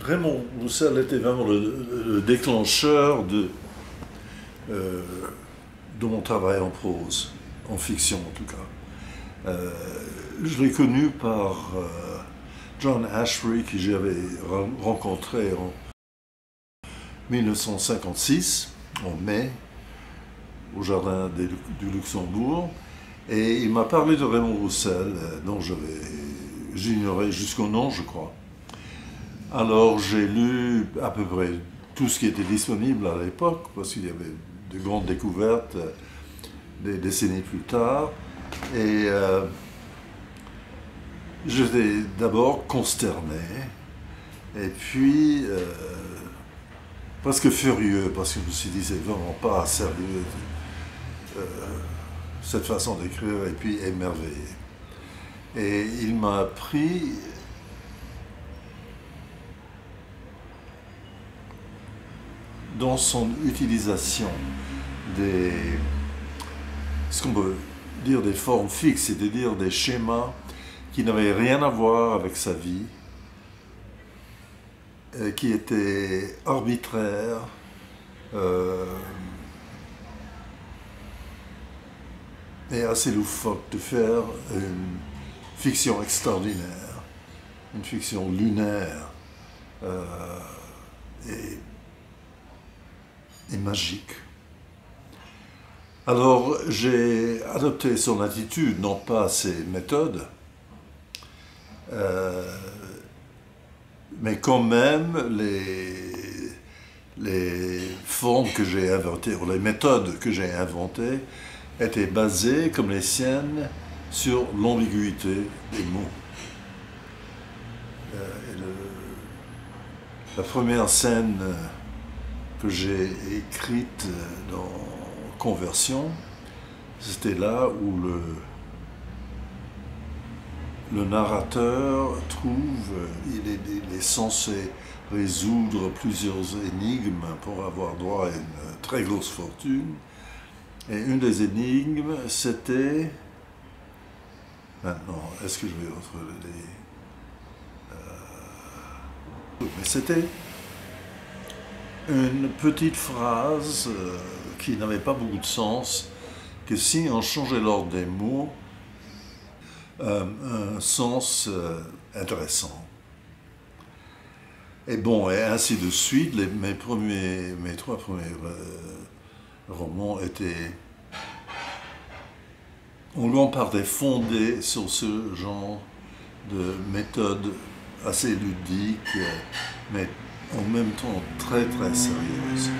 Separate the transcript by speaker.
Speaker 1: Raymond Roussel était vraiment le déclencheur de mon travail en prose, en fiction en tout cas. Je l'ai connu par John Ashbery, que j'avais rencontré en 1956, en mai, au Jardin du Luxembourg. Et il m'a parlé de Raymond Roussel, dont j'ignorais jusqu'au nom, je crois. Alors j'ai lu à peu près tout ce qui était disponible à l'époque, parce qu'il y avait de grandes découvertes des décennies plus tard. Et j'étais d'abord consterné, et puis presque furieux, parce que je me suis dit, c'est vraiment pas sérieux cette façon d'écrire, et puis émerveillé. Et il m'a appris dans son utilisation ce qu'on peut dire des formes fixes, c'est-à-dire des schémas qui n'avaient rien à voir avec sa vie, qui étaient arbitraires, et assez loufoques, de faire une fiction extraordinaire, une fiction lunaire et magique. Alors j'ai adopté son attitude, non pas ses méthodes, mais quand même les formes que j'ai inventées, ou les méthodes que j'ai inventées, étaient basées, comme les siennes, sur l'ambiguïté des mots. La première scène que j'ai écrite dans Conversion, c'était là où le narrateur il est censé résoudre plusieurs énigmes pour avoir droit à une très grosse fortune. Et une des énigmes, c'était... Maintenant, est-ce que je vais retrouver mais c'était une petite phrase qui n'avait pas beaucoup de sens, que si on changeait l'ordre des mots, un sens intéressant. Et bon, et ainsi de suite, mes trois premiers romans étaient en grande partie fondés sur ce genre de méthode assez ludique, mais en même temps très très sérieuse.